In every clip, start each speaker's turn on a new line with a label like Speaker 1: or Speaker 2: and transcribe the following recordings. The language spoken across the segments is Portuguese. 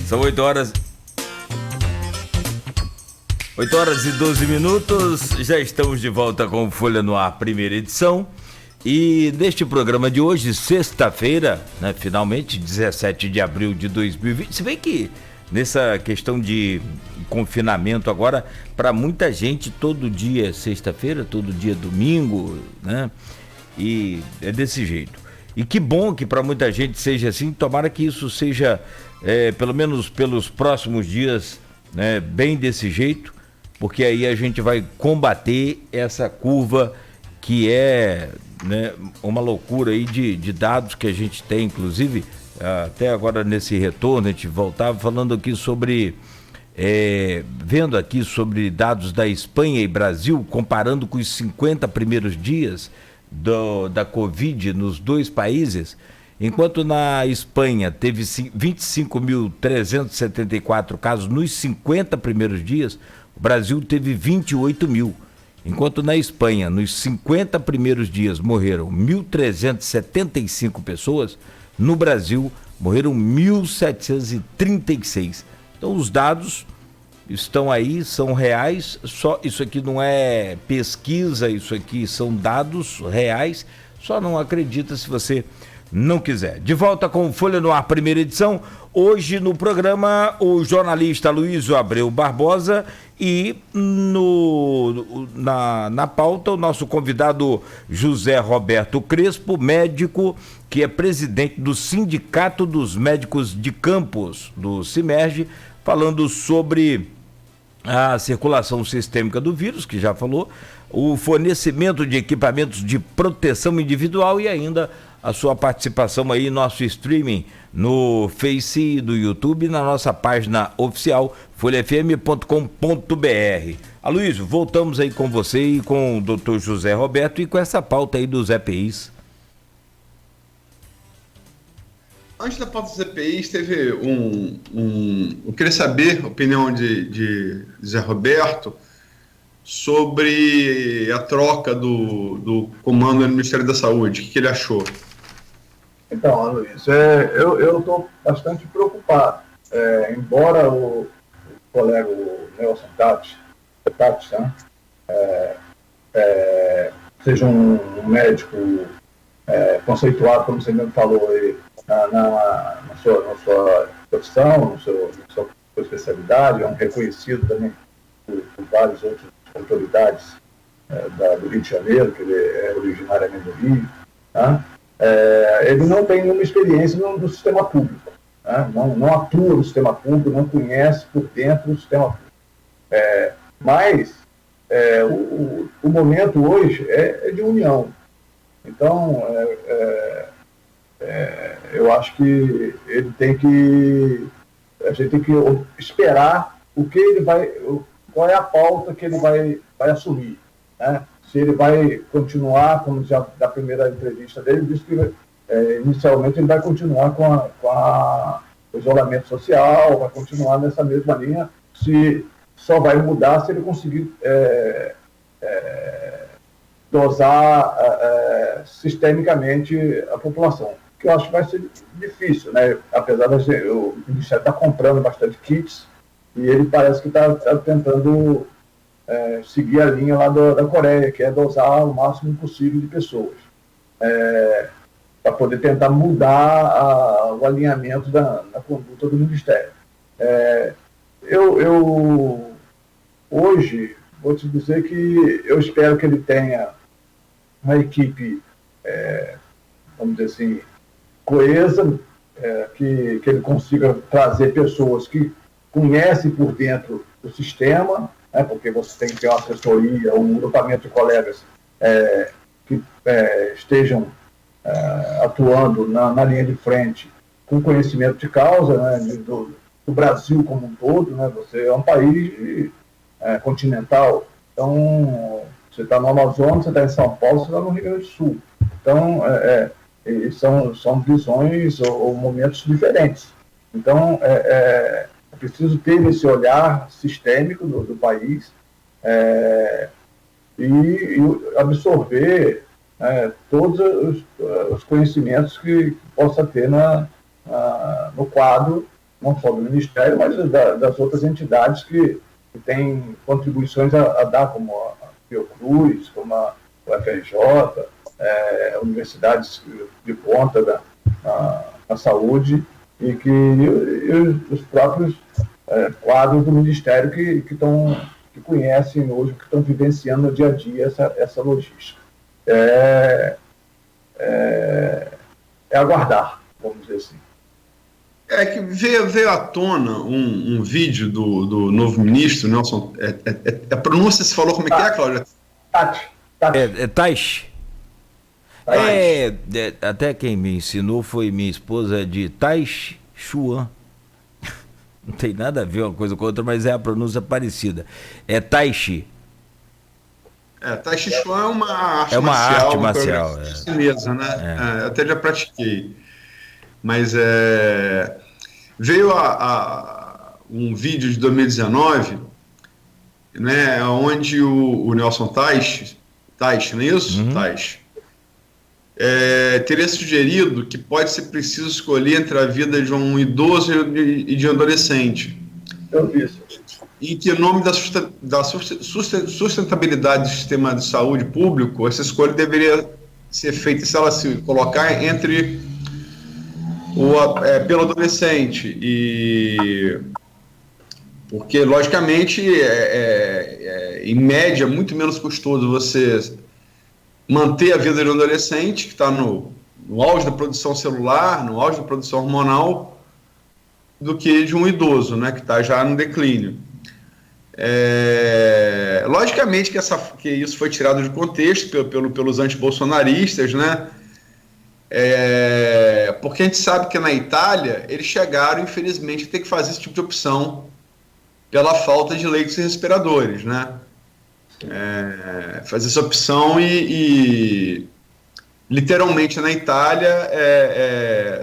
Speaker 1: São 8 horas e 12 minutos, já estamos de volta com Folha no Ar, primeira edição. E neste programa de hoje, sexta-feira, né, finalmente, 17 de abril de 2020, se bem que nessa questão de confinamento agora, para muita gente, todo dia é sexta-feira, todo dia é domingo, né? E é desse jeito. E que bom que para muita gente seja assim, tomara que isso seja, pelo menos pelos próximos dias, né, bem desse jeito, porque aí a gente vai combater essa curva que é, né, uma loucura aí de dados que a gente tem, inclusive, até agora nesse retorno, a gente voltava falando aqui sobre, vendo aqui sobre dados da Espanha e Brasil, comparando com os 50 primeiros dias da Covid nos dois países, enquanto na Espanha teve 25.374 casos nos 50 primeiros dias, o Brasil teve 28 mil. Enquanto na Espanha, nos 50 primeiros dias, morreram 1.375 pessoas, no Brasil morreram 1.736. Então os dados estão aí, são reais, só isso aqui não é pesquisa, isso aqui são dados reais, só não acredita se você não quiser. De volta com Folha no Ar, primeira edição. Hoje no programa o jornalista Luísio Abreu Barbosa e na pauta o nosso convidado José Roberto Crespo, médico que é presidente do Sindicato dos Médicos de Campos, do CIMERG, falando sobre a circulação sistêmica do vírus, que já falou, o fornecimento de equipamentos de proteção individual e ainda a sua participação aí no nosso streaming no Face do YouTube, na nossa página oficial folhafm.com.br. Aloysio, voltamos aí com você e com o Dr. José Roberto e com essa pauta aí dos EPIs.
Speaker 2: Antes da pauta dos EPIs, teve eu queria saber a opinião de José Roberto sobre a troca do comando do Ministério da Saúde. O que ele achou?
Speaker 3: Então, Luiz, eu estou bastante preocupado. Embora o colega Nelson Tati, né, seja um médico conceituado, como você mesmo falou, aí, na sua profissão, na sua especialidade, é um reconhecido também por várias outras autoridades do Rio de Janeiro, que ele é originariamente do Rio, né? Ele não tem nenhuma experiência no sistema público, né? Não atua no sistema público, não conhece por dentro do sistema público. Mas o momento hoje é de união. Então, eu acho que a gente tem que esperar o que ele vai, qual é a pauta que ele vai assumir, né? Se ele vai continuar, como já da primeira entrevista dele, disse que inicialmente ele vai continuar com o isolamento social, vai continuar nessa mesma linha, se só vai mudar se ele conseguir dosar sistemicamente a população, que eu acho que vai ser difícil, né? Apesar o Ministério estar comprando bastante kits, e ele parece que está tentando seguir a linha lá da Coreia, que é dosar o máximo possível de pessoas, para poder tentar mudar o alinhamento da conduta do Ministério. Eu hoje vou te dizer que eu espero que ele tenha uma equipe, vamos dizer assim, coesa, que ele consiga trazer pessoas que conhecem por dentro do sistema, né, porque você tem que ter uma assessoria, um grupamento de colegas que estejam atuando na linha de frente com conhecimento de causa, né, do Brasil como um todo, né? Você é um país continental, então você está no Amazonas, você está em São Paulo, você está no Rio Grande do Sul. Então, são visões ou momentos diferentes. Então, é preciso ter esse olhar sistêmico do país e absorver todos os conhecimentos que possa ter no quadro não só do Ministério, mas das outras entidades que têm contribuições a dar, como a Fiocruz, como a UFRJ, universidades de ponta da saúde, e os próprios quadros do Ministério que conhecem hoje, que estão vivenciando no dia a dia essa logística. Aguardar, vamos dizer assim.
Speaker 2: É que veio à tona um vídeo do novo ministro, Nelson. A pronúncia se falou como é que é, Cláudia?
Speaker 3: Tati.
Speaker 1: Taish. Até quem me ensinou foi minha esposa de Taish Chuan. Não tem nada a ver uma coisa com a outra, mas é a pronúncia parecida. É Taishi.
Speaker 2: Tai Chi Chuan é uma arte
Speaker 1: marcial
Speaker 2: chinesa, né? Eu até já pratiquei. Mas veio um vídeo de 2019, né, onde o Nelson Taish, não é isso?
Speaker 1: Uhum.
Speaker 2: Taish. Teria sugerido que pode ser preciso escolher entre a vida de um idoso e de um adolescente.
Speaker 3: Eu vi isso.
Speaker 2: Em que, em nome da sustentabilidade do sistema de saúde público, essa escolha deveria ser feita se ela se colocar pelo adolescente. Porque, logicamente, em média, muito menos custoso você manter a vida de um adolescente que está no auge da produção celular, no auge da produção hormonal, do que de um idoso, né, que está já no declínio. Logicamente que isso foi tirado de contexto pelos antibolsonaristas, né? Porque a gente sabe que na Itália eles chegaram, infelizmente, a ter que fazer esse tipo de opção pela falta de leitos e respiradores, né? Fazer essa opção e literalmente na Itália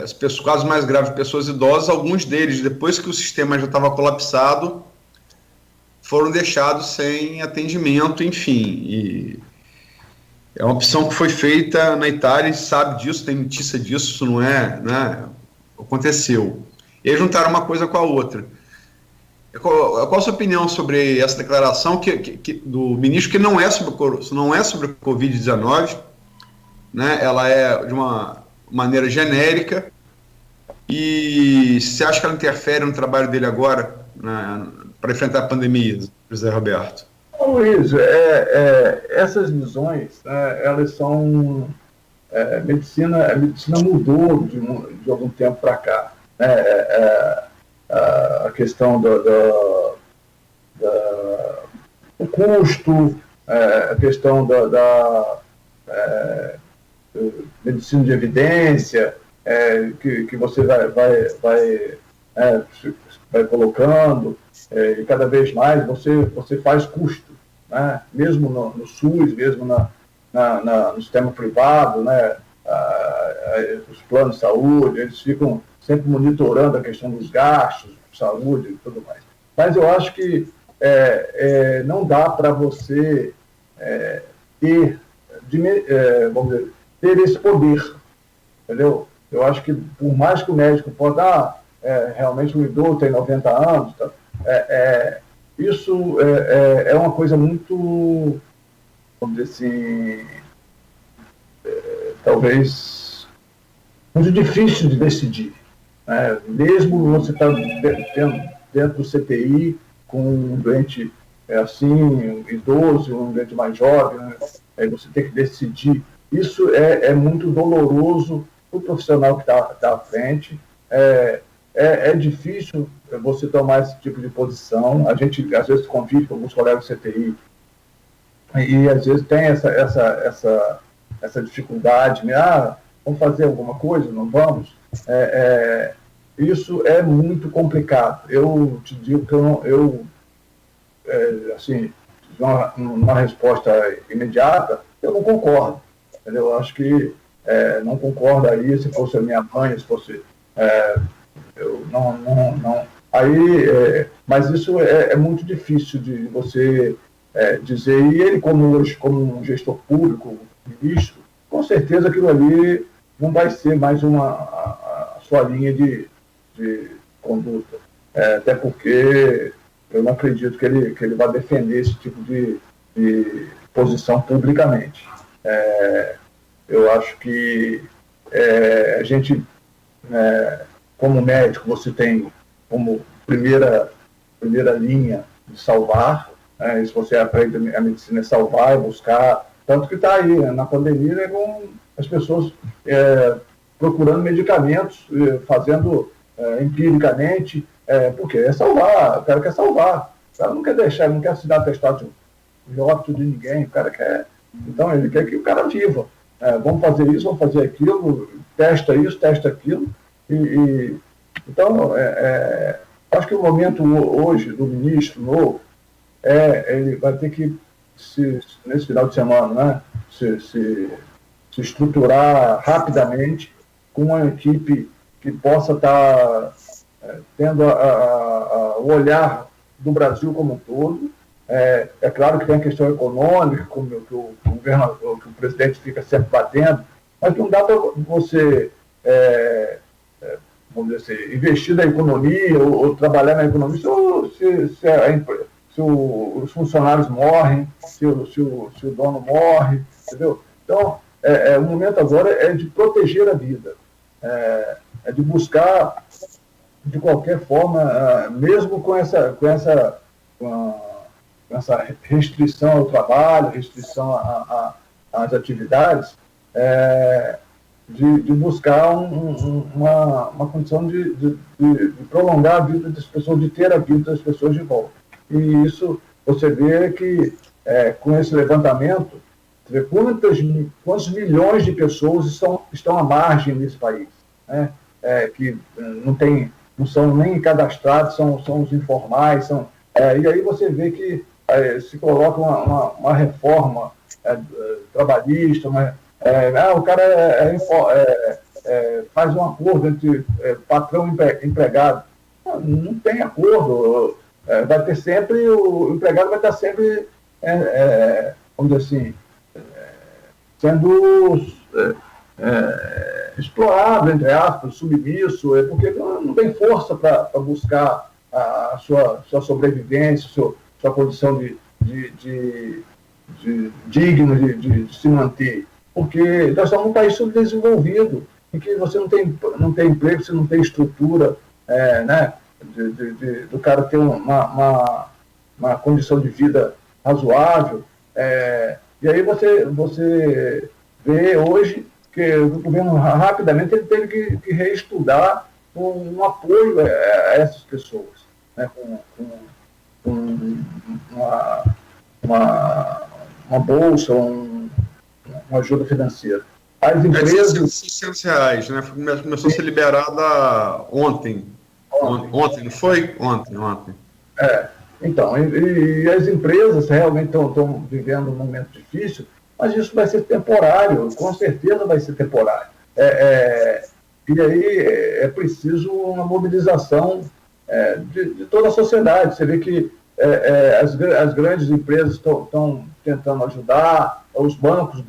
Speaker 2: os casos mais graves de pessoas idosas, alguns deles, depois que o sistema já estava colapsado, foram deixados sem atendimento, enfim. E é uma opção que foi feita na Itália, a gente sabe disso, tem notícia disso, isso não né? Aconteceu. E eles juntaram uma coisa com a outra. Qual a sua opinião sobre essa declaração do ministro, que não é sobre o Covid-19, né? Ela é de uma maneira genérica, e você acha que ela interfere no trabalho dele agora, para enfrentar a pandemia, José Roberto?
Speaker 3: Luiz, essas visões, elas são... A medicina mudou de algum tempo para cá. A questão do custo, a questão da medicina de evidência, que você vai colocando, e cada vez mais você faz custo, né? Mesmo no SUS, mesmo no sistema privado, né? Os planos de saúde, eles ficam sempre monitorando a questão dos gastos de saúde e tudo mais. Mas eu acho que não dá para você vamos dizer, ter esse poder, entendeu? Eu acho que, por mais que o médico possa realmente o idoso tem 90 anos, tá? Isso é uma coisa muito, vamos dizer assim, talvez muito difícil de decidir, né? Mesmo você está dentro do CTI com um doente assim, um idoso, um doente mais jovem, né? Aí você tem que decidir. Isso é muito doloroso para o profissional que está à frente. É difícil você tomar esse tipo de posição. A gente, às vezes, convive com alguns colegas do CTI e, às vezes, tem essa dificuldade, né? Vamos fazer alguma coisa? Não vamos? Isso é muito complicado. Eu te digo que assim, uma resposta imediata, eu não concordo. Eu acho que não concordo aí, se fosse a minha mãe, se fosse... eu não. Aí, mas isso é muito difícil de você dizer. E ele, como um gestor público, ministro, com certeza aquilo ali não vai ser mais a sua linha de conduta. Até porque eu não acredito que ele vá defender esse tipo de posição publicamente. Eu acho que a gente, como médico, você tem como primeira linha de salvar, se você aprende a medicina é salvar, é buscar, tanto que está aí, na pandemia, com as pessoas procurando medicamentos, fazendo empiricamente, porque é salvar, o cara quer salvar, o cara não quer deixar, não quer assinar atestado de óbito de ninguém, o cara quer, então ele quer que o cara viva. Vamos fazer isso, vamos fazer aquilo, testa isso, testa aquilo, então, acho que o momento hoje do ministro novo ele vai ter que, nesse final de semana, né, se estruturar rapidamente com uma equipe que possa estar tendo o olhar do Brasil como um todo. É claro que tem a questão econômica, como que o governador, que o presidente fica sempre batendo, mas não dá para você vamos dizer assim, investir na economia ou trabalhar na economia se os funcionários morrem, se o dono morre, entendeu? Então, o momento agora é de proteger a vida, é de buscar, de qualquer forma, mesmo com essa restrição ao trabalho, restrição às atividades, de buscar uma condição de prolongar a vida das pessoas, de ter a vida das pessoas de volta. E isso, você vê que, com esse levantamento, você vê quantos milhões de pessoas estão à margem desse país, né? Que não são nem cadastrados, são os informais, e aí você vê que se coloca uma reforma trabalhista, o cara faz um acordo entre patrão e empregado. Não tem acordo. Vai ter sempre, o empregado vai estar sempre, vamos dizer assim, sendo explorado, entre aspas, submisso, porque não tem força para buscar a sua sobrevivência, sua condição de digno de se manter. Porque nós estamos num país subdesenvolvido, em que você não tem emprego, você não tem estrutura, né, do cara ter uma condição de vida razoável. E aí você vê hoje que o governo rapidamente ele teve que reestudar um apoio a essas pessoas, né, com uma bolsa, uma ajuda financeira. As empresas...
Speaker 2: R$600, né? Começou a ser liberada ontem. Ontem, não foi? Ontem.
Speaker 3: Então, e as empresas realmente estão vivendo um momento difícil, mas isso vai ser temporário, com certeza vai ser temporário. E aí é preciso uma mobilização de toda a sociedade. Você vê que as grandes empresas estão tentando ajudar, os bancos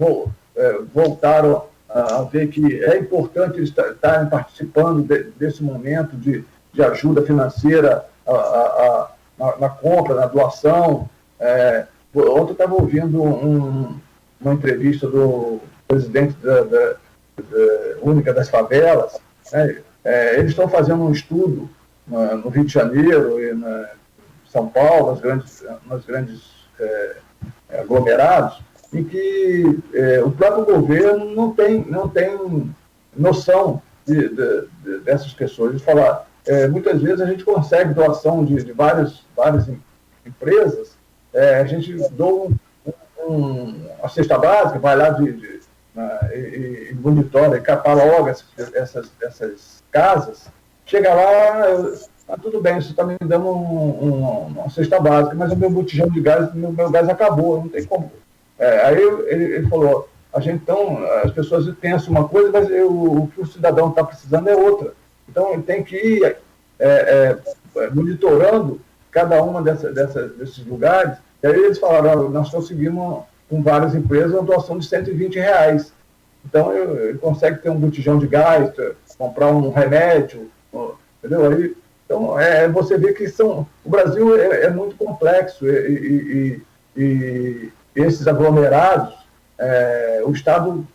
Speaker 3: voltaram a ver que é importante eles estarem participando desse momento de ajuda financeira na compra, na doação. Ontem eu estava ouvindo uma entrevista do presidente da Única das Favelas, né? Eles estão fazendo um estudo no Rio de Janeiro e em São Paulo, nos grandes aglomerados, em que o próprio governo não tem noção dessas pessoas. Eles falam, muitas vezes a gente consegue doação de várias empresas, a gente doa uma cesta básica, vai lá e monitora, e cataloga essas casas, chega lá, tudo bem, você está me dando uma cesta básica, mas o meu botijão de gás, meu gás acabou, não tem como. Aí ele falou, as pessoas pensam uma coisa, mas o que o cidadão está precisando é outra. Então ele tem que ir monitorando cada uma desses lugares. E aí eles falaram, nós conseguimos com várias empresas uma doação de R$120. Então ele consegue ter um botijão de gás, comprar um remédio, entendeu? Aí Então, você vê que o Brasil é muito complexo e esses aglomerados, o Estado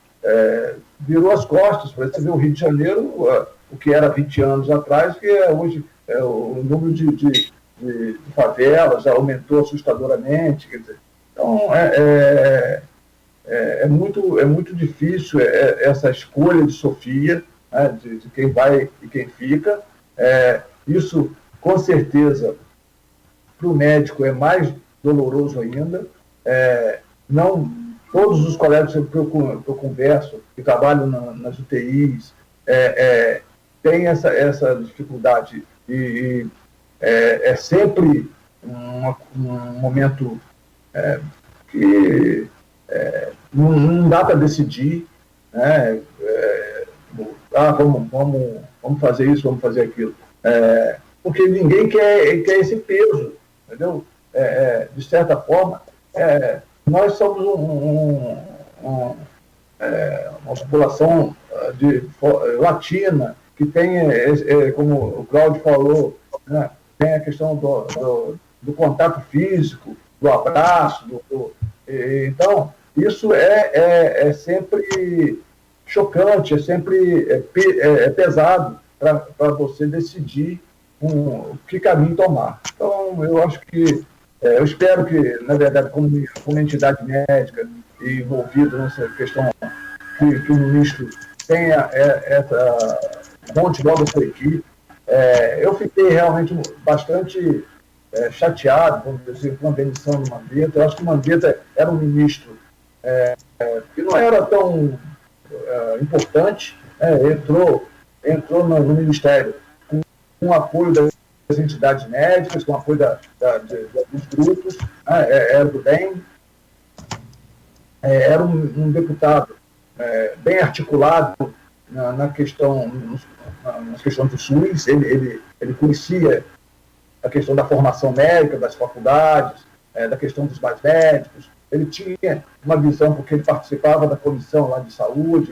Speaker 3: virou as costas. Você vê o Rio de Janeiro, o que era 20 anos atrás, que hoje o número de favelas já aumentou assustadoramente. Quer dizer, então, é muito difícil essa escolha de Sofia, né, de quem vai e quem fica. Isso, com certeza, para o médico é mais doloroso ainda. Não todos os colegas que eu converso, que trabalham nas UTIs, têm essa dificuldade. E é sempre um momento que não dá para decidir, né? Vamos fazer isso, vamos fazer aquilo. Porque ninguém quer esse peso, entendeu? De certa forma, nós somos uma população latina que tem, como o Cláudio falou, né, tem a questão do contato físico, do abraço. Então, isso é sempre chocante, é sempre pesado para você decidir que caminho tomar. Então, eu acho que, eu espero que, na verdade, como entidade médica e envolvido nessa questão, que o ministro tenha essa monte logo da sua equipe. Eu fiquei realmente bastante chateado, vamos dizer, com a demissão do Mandetta. Eu acho que o Mandetta era um ministro que não era tão importante, entrou no Ministério com o apoio das entidades médicas, com o apoio dos grupos, era do bem, era um deputado bem articulado na questão do SUS. Ele conhecia a questão da formação médica, das faculdades, da questão dos mais médicos. Ele tinha uma visão, porque ele participava da comissão lá de saúde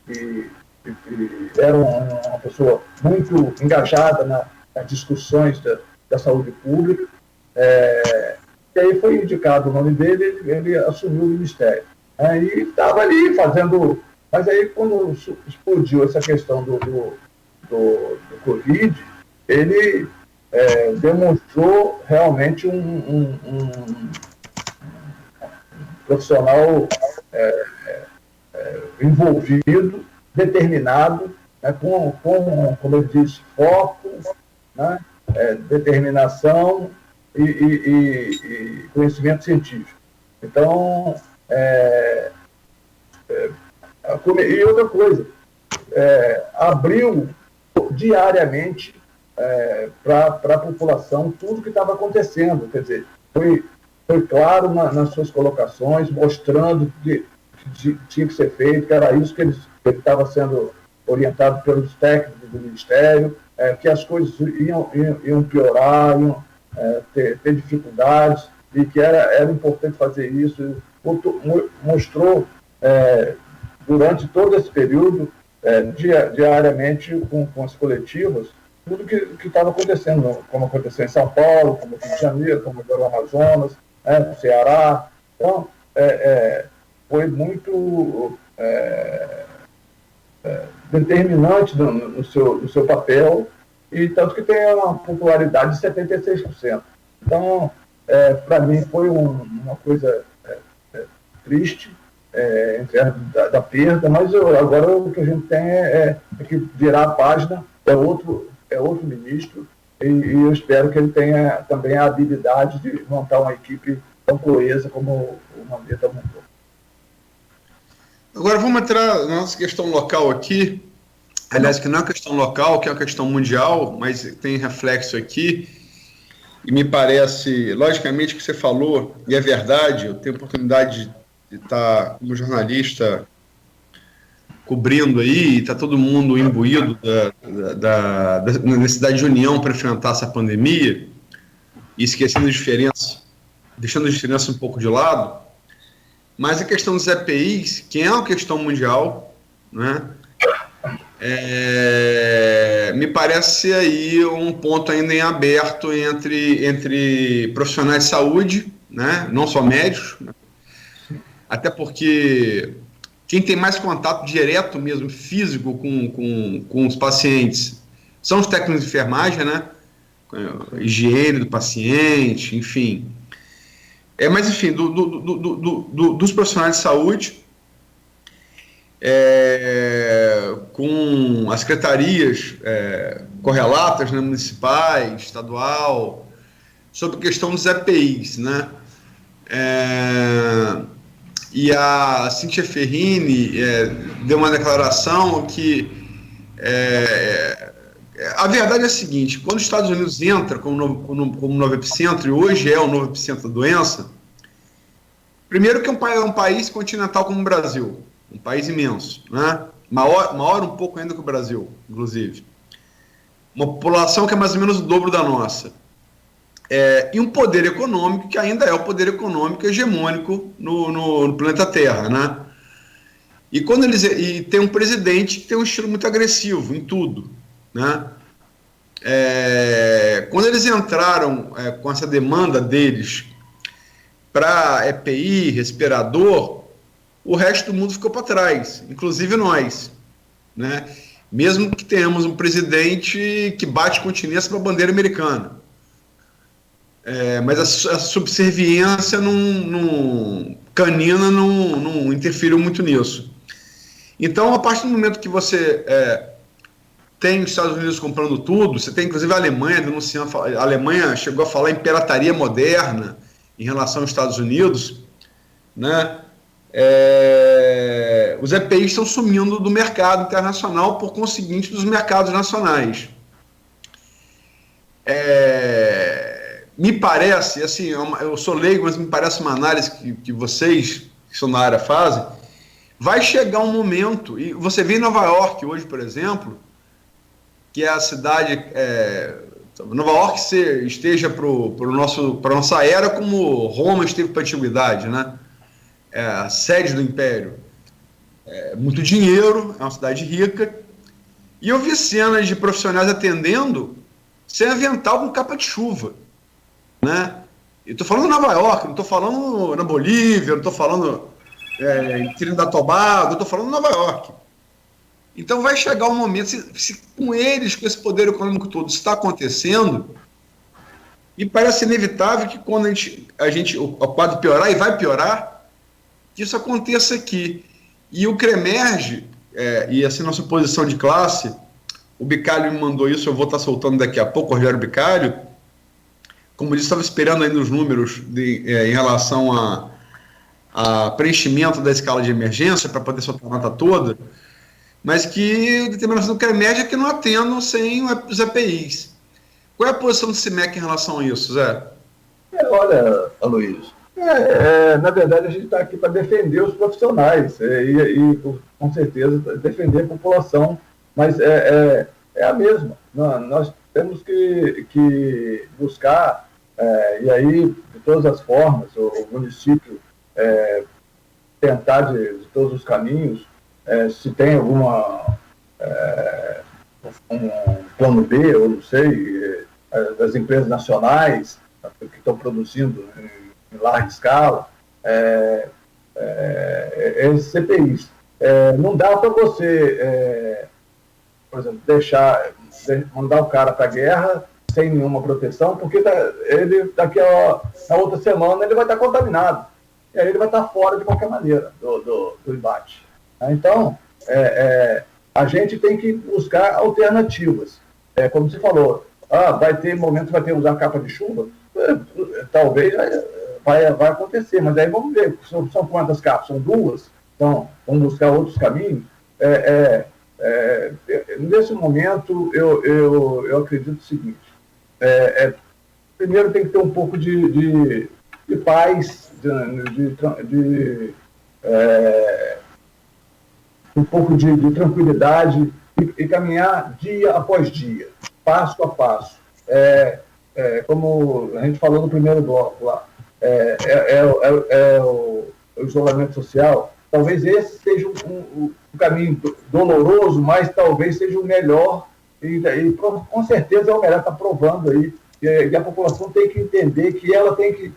Speaker 3: e era uma pessoa muito engajada nas discussões da saúde pública. E aí foi indicado o nome dele, ele assumiu o ministério. E estava ali fazendo... Mas aí, quando explodiu essa questão do Covid, ele demonstrou realmente um profissional envolvido, determinado, né, como ele diz, foco, né, determinação e conhecimento científico. Então, e outra coisa, abriu diariamente para a população tudo que estava acontecendo. Quer dizer, foi claro nas suas colocações, mostrando que tinha que ser feito, que era isso que ele estava sendo orientado pelos técnicos do Ministério, que as coisas iam piorar, iam ter dificuldades, e que era importante fazer isso. Mostrou, durante todo esse período, diariamente, com as coletivas, tudo que estava acontecendo, como aconteceu em São Paulo, como no Rio de Janeiro, como no Amazonas, no Ceará. Então, foi muito determinante no seu papel, e tanto que tem uma popularidade de 76%. Então, para mim, foi uma coisa triste, em termos da perda, mas agora o que a gente tem é que virar a página, é outro ministro, e eu espero que ele tenha também a habilidade de montar uma equipe tão coesa como o Mandetta montou.
Speaker 2: Agora vamos entrar na nossa questão local aqui, aliás, que não é uma questão local, que é uma questão mundial, mas tem reflexo aqui, e me parece, logicamente, que você falou, e é verdade, eu tenho oportunidade de estar como jornalista cobrindo aí, está todo mundo imbuído da necessidade de união para enfrentar essa pandemia, e esquecendo a diferença, deixando a diferença um pouco de lado, mas a questão dos EPIs, que é uma questão mundial, né, me parece ser aí um ponto ainda em aberto entre profissionais de saúde, né? Não só médicos, né? Até porque quem tem mais contato direto mesmo, físico, com os pacientes, são os técnicos de enfermagem, né? Higiene do paciente, enfim. Mas, enfim, dos profissionais de saúde, com as secretarias correlatas, né, municipais, estadual, sobre a questão dos EPIs, né? E a Cíntia Ferrini deu uma declaração que a verdade é a seguinte: quando os Estados Unidos entra como novo epicentro, e hoje é o novo epicentro da doença, primeiro que é um país continental como o Brasil, um país imenso, né? Maior um pouco ainda que o Brasil, inclusive. Uma população que é mais ou menos o dobro da nossa. E um poder econômico que ainda é o poder econômico hegemônico no planeta Terra, né? E tem um presidente que tem um estilo muito agressivo em tudo, né? Quando eles entraram com essa demanda deles para EPI, respirador, o resto do mundo ficou para trás, inclusive nós, né? Mesmo que tenhamos um presidente que bate continência para a bandeira americana. Mas a subserviência canina não interferiu muito nisso. Então, a partir do momento que você tem os Estados Unidos comprando tudo, você tem inclusive a Alemanha denunciando, a Alemanha chegou a falar em pirataria moderna em relação aos Estados Unidos, né? Os EPIs estão sumindo do mercado internacional, por conseguinte, dos mercados nacionais. Me parece, assim, eu sou leigo, mas me parece uma análise que vocês, que estão na área, fazem. Vai chegar um momento, e você vê em Nova York hoje, por exemplo, que é a cidade, Nova York esteja para a nossa era como Roma esteve para a antiguidade, né? A sede do Império. Muito dinheiro, é uma cidade rica, e eu vi cenas de profissionais atendendo sem avental, com capa de chuva, né? Eu estou falando em Nova York, não estou falando na Bolívia, não estou falando em Trinidad e Tobago, eu estou falando em Nova York. Então vai chegar um momento, se com eles, com esse poder econômico todo, isso está acontecendo, e parece inevitável que quando o quadro piorar, e vai piorar, que isso aconteça aqui. E o CREMERGE, e assim, nossa posição de classe, o Bicalho me mandou isso, eu vou estar soltando daqui a pouco, o Rogério Bicalho, como eu disse, estava esperando ainda os números em relação a preenchimento da escala de emergência, para poder soltar a nota toda, mas que a determinação do CREMERGE é que não atendam sem os EPIs. Qual é a posição do CIMEC em relação a isso, Zé?
Speaker 3: Olha, Aloysio, na verdade a gente está aqui para defender os profissionais e com certeza defender a população, mas é a mesma. Nós temos que buscar, e aí de todas as formas, o município tentar de todos os caminhos, se tem um plano B, ou não sei, das empresas nacionais que estão produzindo em larga escala, esses CPIs. Não dá para você, por exemplo, mandar o cara para a guerra sem nenhuma proteção, porque ele na outra semana ele vai estar contaminado, e aí ele vai estar fora de qualquer maneira do embate. Então, a gente tem que buscar alternativas. Como você falou, vai ter momentos que vai ter que usar capa de chuva, talvez vai acontecer, mas aí vamos ver, são quantas capas? São 2? Então, vamos buscar outros caminhos. Nesse momento, eu acredito o seguinte, primeiro tem que ter um pouco de paz, um pouco de tranquilidade e caminhar dia após dia, passo a passo. Como a gente falou no primeiro bloco lá, o isolamento social. Talvez esse seja um caminho doloroso, mas talvez seja o melhor com certeza o Omelete está provando aí que a população tem que entender que ela tem que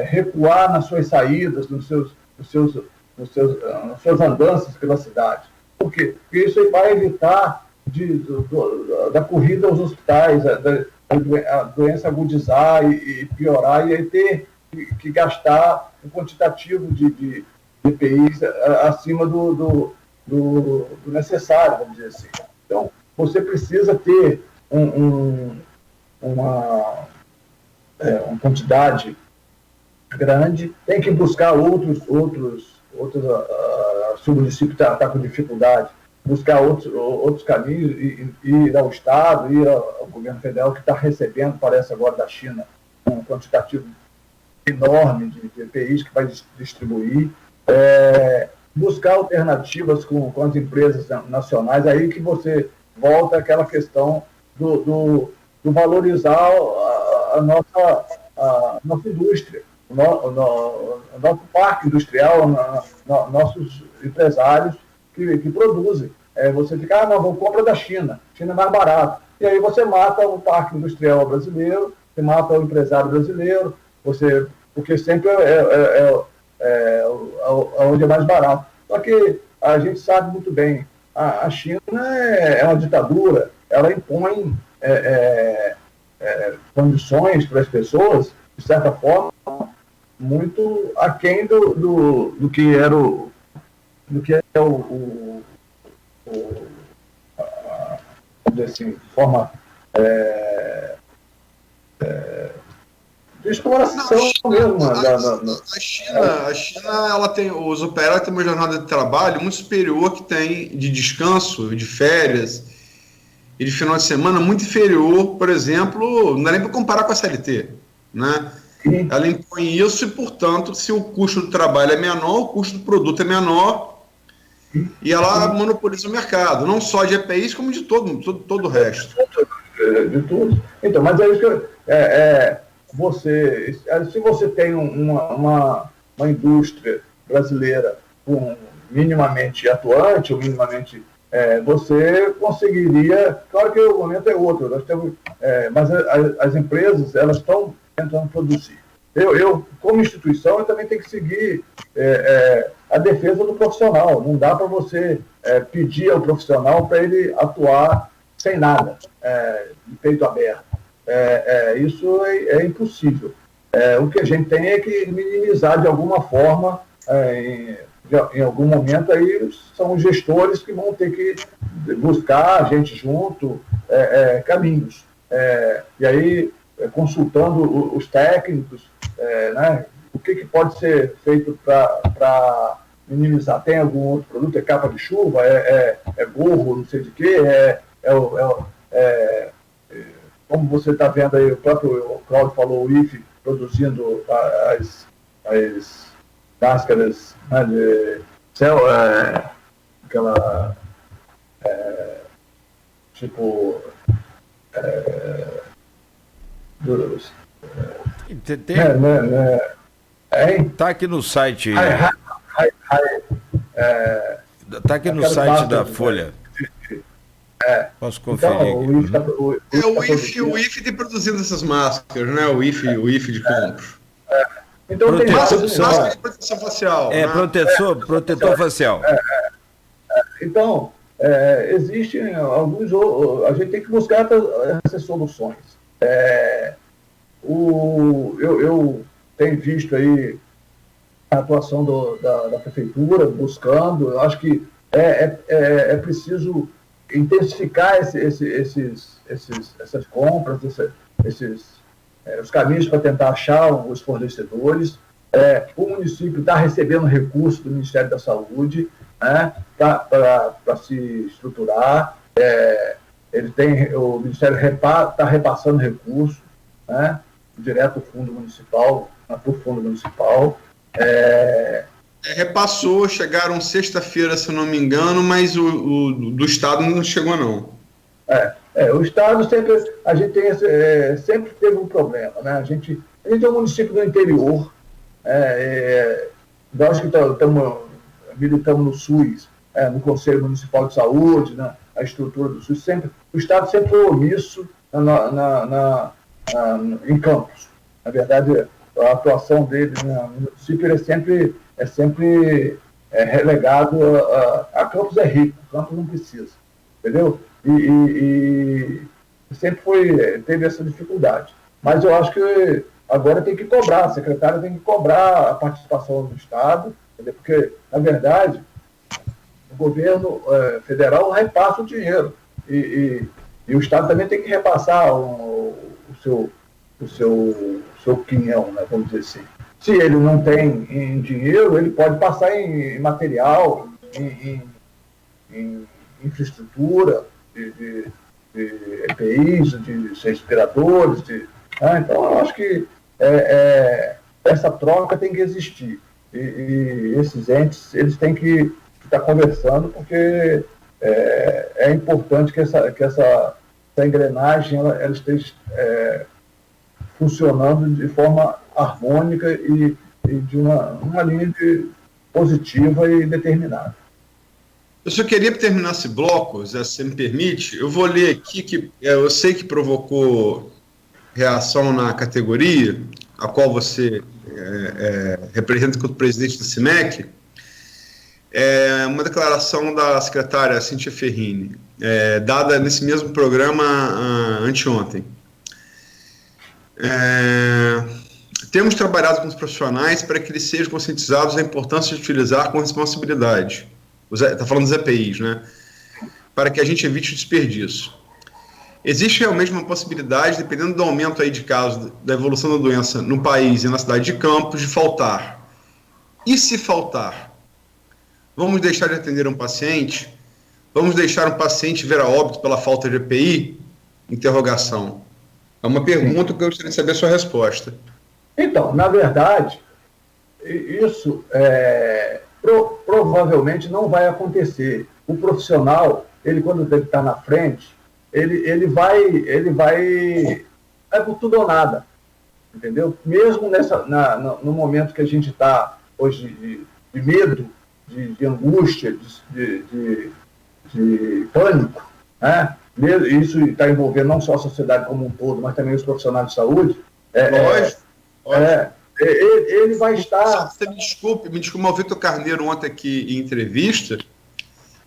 Speaker 3: recuar nas suas saídas, nas suas andanças pela cidade. Por quê? Porque isso vai evitar da corrida aos hospitais, a doença agudizar e piorar, e aí ter que gastar um quantitativo de EPIs acima do necessário, vamos dizer assim. Então, você precisa ter uma quantidade grande, tem que buscar outros se o município está com dificuldade, buscar outros caminhos, e ir ao Estado, ir ao governo federal, que está recebendo, parece agora da China, um quantitativo enorme de EPIs que vai distribuir, buscar alternativas com as empresas nacionais, aí que você volta àquela questão do valorizar a nossa indústria, o nosso parque industrial, nossos empresários que produzem. Você fica, não, compra da China é mais barato. E aí você mata o parque industrial brasileiro, você mata o empresário brasileiro, porque sempre é onde é mais barato. Só que a gente sabe muito bem, a China é uma ditadura, ela impõe condições para as pessoas, de certa forma, muito aquém do que era vamos dizer assim, forma de exploração mesmo.
Speaker 2: A China ela tem, os operários têm uma jornada de trabalho muito superior que tem de descanso, de férias e de final de semana muito inferior, por exemplo, não dá nem para comparar com a CLT, né? Sim. Ela impõe isso e, portanto, se o custo do trabalho é menor, o custo do produto é menor, e ela monopoliza o mercado, não só de EPIs, como de todo o resto.
Speaker 3: De tudo. Então, mas é isso que se você tem uma indústria brasileira minimamente atuante, ou minimamente, você conseguiria, claro que o momento é outro, nós temos, mas as empresas, elas estão tentando produzir. Eu, como instituição, eu também tenho que seguir a defesa do profissional. Não dá para você pedir ao profissional para ele atuar sem nada, de peito aberto. Isso é impossível. O que a gente tem é que minimizar de alguma forma, em algum momento, aí são os gestores que vão ter que buscar a gente junto, caminhos. E aí, consultando os técnicos, né, o que pode ser feito para minimizar. Tem algum outro produto? É capa de chuva? É gorro, não sei de quê? Como você está vendo aí, o próprio Cláudio falou, o IFE produzindo as máscaras, né, de céu, aquela tipo
Speaker 1: Tá aqui no site. Tá aqui no site da Folha. Posso conferir.
Speaker 2: Então, o IFE tem produzindo essas máscaras, né? O IFE de compra.
Speaker 3: Então tem
Speaker 2: máscara de proteção facial.
Speaker 1: Né? Protetor facial.
Speaker 3: Então, existem alguns. A gente tem que buscar essas soluções. Eu tenho visto aí a atuação da prefeitura buscando. Eu acho que é preciso intensificar essas compras, os caminhos para tentar achar os fornecedores. O município está recebendo recursos do Ministério da Saúde, né, para se estruturar. O Ministério está repassando recursos, né, direto do fundo municipal, para o fundo municipal.
Speaker 2: Repassou, chegaram sexta-feira, se não me engano, mas o do Estado não chegou, não.
Speaker 3: O Estado sempre teve um problema, né? A gente é um município do interior, nós que militamos no SUS, no Conselho Municipal de Saúde, a estrutura do SUS, o Estado sempre foi omisso em Campos. Na verdade, a atuação dele no município é sempre relegado a Campos é rico, Campos não precisa, entendeu? E sempre teve essa dificuldade. Mas eu acho que agora tem que cobrar, a secretária tem que cobrar a participação do Estado, entendeu? Porque, na verdade, o governo federal repassa o dinheiro e o Estado também tem que repassar o seu quinhão, né, vamos dizer assim. Se ele não tem em dinheiro, ele pode passar em material, em infraestrutura, de EPIs, de respiradores. Então, eu acho que essa troca tem que existir. E esses entes, eles têm que estar conversando, porque é importante que essa engrenagem ela esteja funcionando de forma harmônica e de uma linha positiva e determinada.
Speaker 2: Eu só queria terminar esse bloco, Zé, se você me permite. Eu vou ler aqui, que eu sei que provocou reação na categoria, a qual você representa como presidente do CIMEC, uma declaração da secretária Cíntia Ferrini, dada nesse mesmo programa anteontem. Temos trabalhado com os profissionais para que eles sejam conscientizados da importância de utilizar com responsabilidade. Está falando dos EPIs, né? Para que a gente evite o desperdício. Existe realmente uma possibilidade, dependendo do aumento aí de casos, da evolução da doença no país e na cidade de Campos, de faltar. E se faltar? Vamos deixar de atender um paciente? Vamos deixar um paciente vir a óbito pela falta de EPI? Interrogação. É uma pergunta que eu gostaria de saber a sua resposta.
Speaker 3: Então, na verdade, isso provavelmente não vai acontecer. O profissional, ele quando ele está na frente, ele vai por tudo ou nada, entendeu? Mesmo no momento que a gente está hoje de medo, de angústia, de pânico, né? Isso está envolvendo não só a sociedade como um todo, mas também os profissionais de saúde.
Speaker 2: Lógico.
Speaker 3: Ele vai estar...
Speaker 2: Você me desculpe, o Vitor Carneiro ontem aqui em entrevista,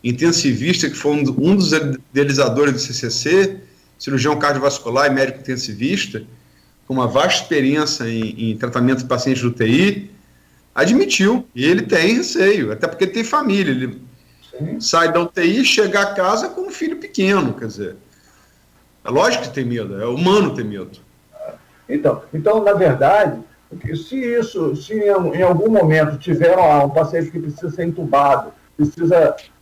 Speaker 2: intensivista, que foi um dos idealizadores do CCC, cirurgião cardiovascular e médico intensivista, com uma vasta experiência em tratamento de pacientes de UTI, admitiu, e ele tem receio, até porque ele tem família, ele sai da UTI e chega a casa com um filho pequeno, quer dizer, é lógico que tem medo, é humano ter medo.
Speaker 3: Então, na verdade, se em algum momento tiver um paciente que precisa ser entubado,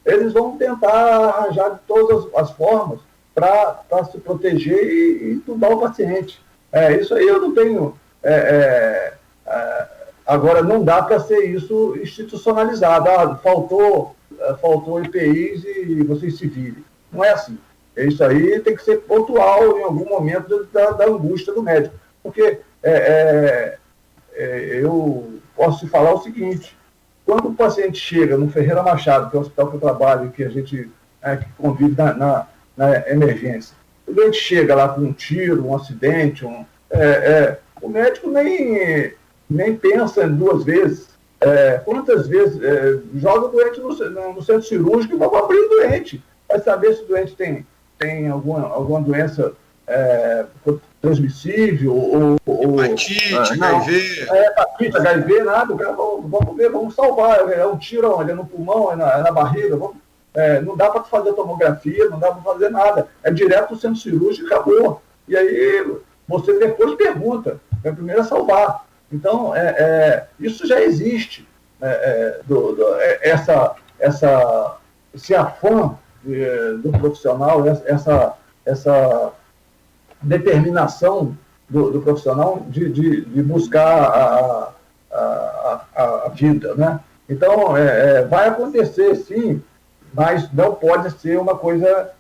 Speaker 3: eles vão tentar arranjar de todas as formas para se proteger e entubar o paciente. Isso aí eu não tenho... agora, não dá para ser isso institucionalizado. Faltou EPIs e vocês se virem. Não é assim. Isso aí tem que ser pontual em algum momento da angústia do médico. Porque eu posso te falar o seguinte: quando o paciente chega no Ferreira Machado, que é o hospital que eu trabalho, que a gente que convive na emergência, o doente chega lá com um tiro, um acidente, o médico nem pensa duas vezes. Quantas vezes joga o doente no centro cirúrgico e vai abrir o doente, vai saber se o doente tem alguma doença transmissível ou
Speaker 2: hepatite, HIV.
Speaker 3: Hepatite, HIV, nada. O cara, vamos ver, vamos salvar. É um tiro onde? É no pulmão, é na barriga. Não dá para fazer tomografia, não dá para fazer nada. É direto no centro cirúrgico e acabou. E aí você depois pergunta. É o primeiro a salvar. Então, isso já existe. Esse afã do profissional, essa determinação do profissional de buscar a vida, né? Então, vai acontecer, sim, mas não pode ser uma coisa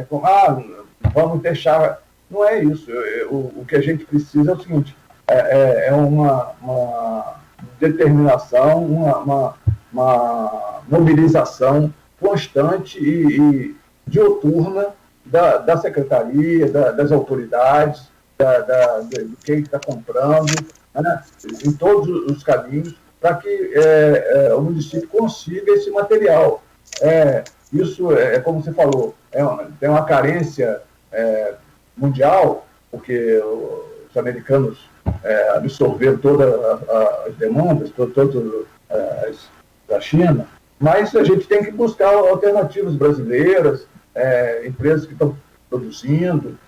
Speaker 3: como, vamos deixar... Não é isso. O que a gente precisa é o seguinte, uma determinação, uma mobilização constante e dioturna da secretaria, das autoridades, de quem está comprando, né, em todos os caminhos, para que o município consiga esse material. Isso é como você falou, tem uma carência mundial, porque os americanos absorveram todas as demandas, todas da China, mas a gente tem que buscar alternativas brasileiras, empresas que estão produzindo,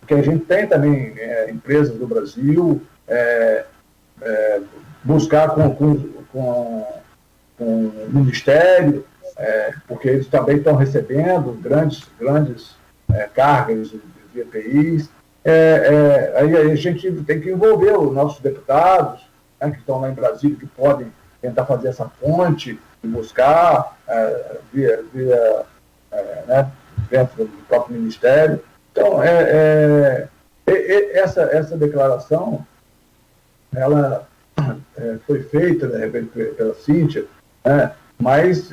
Speaker 3: porque a gente tem também empresas do Brasil, buscar com o Ministério, porque eles também estão recebendo grandes cargas de EPIs. Aí a gente tem que envolver os nossos deputados, né, que estão lá em Brasília, que podem tentar fazer essa ponte e buscar né, dentro do próprio Ministério. Então, essa declaração, ela foi feita, de repente, pela Cíntia, né, mas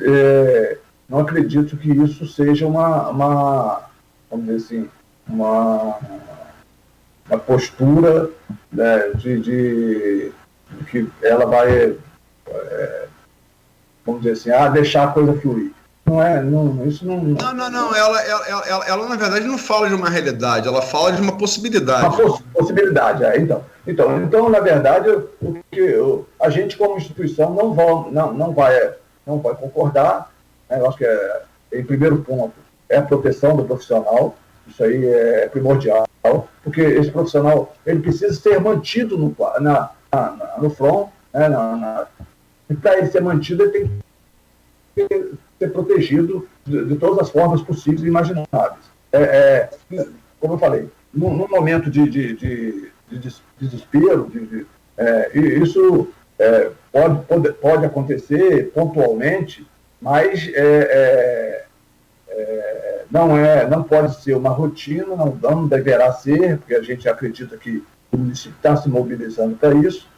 Speaker 3: não acredito que isso seja vamos dizer assim, uma postura, né, de que ela vai, vamos dizer assim, deixar a coisa fluir. Isso não...
Speaker 2: Não. Ela, na verdade, não fala de uma realidade, ela fala de uma possibilidade.
Speaker 3: Uma possibilidade, Então, na verdade, a gente, como instituição, não vai concordar. Né? Eu acho que, em primeiro ponto, é a proteção do profissional. Isso aí é primordial, porque esse profissional ele precisa ser mantido no front, né? E para ele ser mantido, ele tem que ser protegido de todas as formas possíveis e imagináveis. Como eu falei, num momento de desespero, isso pode acontecer pontualmente, mas não pode ser uma rotina, não deverá ser, porque a gente acredita que o município está se mobilizando para isso,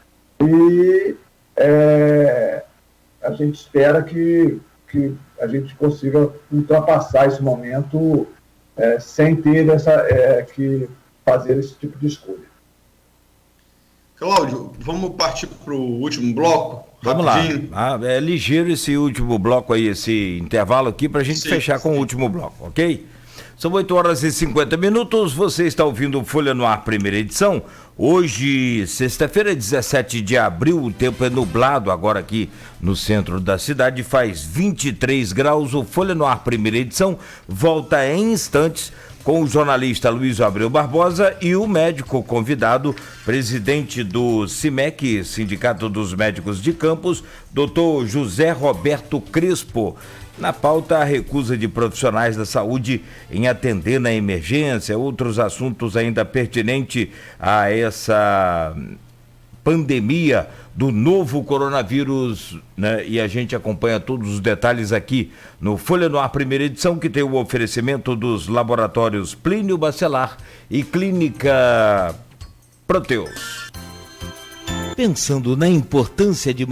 Speaker 3: e a gente espera que a gente consiga ultrapassar esse momento sem ter que fazer esse tipo de escolha.
Speaker 2: Cláudio, vamos partir para o último bloco?
Speaker 1: Vamos
Speaker 2: rapidinho.
Speaker 1: lá. É ligeiro esse último bloco aí, esse intervalo aqui, para a gente fechar com o último bloco, ok? São 8h50. Você está ouvindo Folha no Ar, primeira edição. Hoje, sexta-feira, 17 de abril, o tempo é nublado agora aqui no centro da cidade, faz 23 graus. O Folha no Ar, primeira edição, volta em instantes com o jornalista Luiz Abreu Barbosa e o médico convidado, presidente do CIMEC, Sindicato dos Médicos de Campos, Dr. José Roberto Crespo. Na pauta, a recusa de profissionais da saúde em atender na emergência, outros assuntos ainda pertinentes a essa pandemia do novo coronavírus, né? E a gente acompanha todos os detalhes aqui no Folha no Ar, primeira edição, que tem o oferecimento dos laboratórios Plínio Bacelar e Clínica Proteus. Pensando na importância de